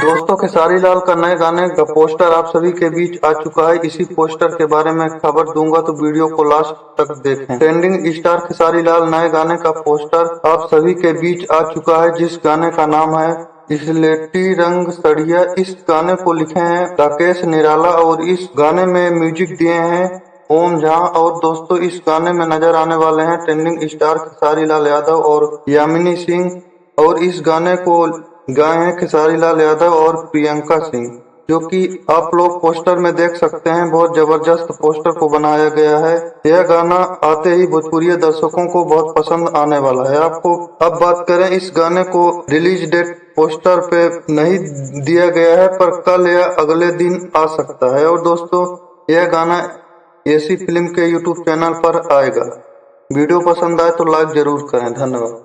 दोस्तों खेसारी लाल का नए गाने का पोस्टर आप सभी के बीच आ चुका है। इसी पोस्टर के बारे में खबर दूंगा तो वीडियो को लास्ट तक देखें। ट्रेंडिंग स्टार खेसारी लाल नए गाने का पोस्टर आप सभी के बीच आ चुका है, जिस गाने का नाम है स्लेटी रंग सड़िया। इस गाने को लिखे हैं राकेश निराला और इस गाने में म्यूजिक दिए हैं ओम झा। और दोस्तों इस गाने में नजर आने वाले हैं ट्रेंडिंग स्टार खेसारी लाल यादव और यामिनी सिंह। और इस गाने को गाए हैं खेसारी लाल यादव और प्रियंका सिंह, जो कि आप लोग पोस्टर में देख सकते हैं। बहुत जबरदस्त पोस्टर को बनाया गया है। यह गाना आते ही भोजपुरी दर्शकों को बहुत पसंद आने वाला है। आपको अब बात करें इस गाने को रिलीज डेट पोस्टर पे नहीं दिया गया है, पर कल या अगले दिन आ सकता है। और दोस्तों यह गाना एसी फिल्म के यूट्यूब चैनल पर आएगा। वीडियो पसंद आए तो लाइक जरूर करें। धन्यवाद।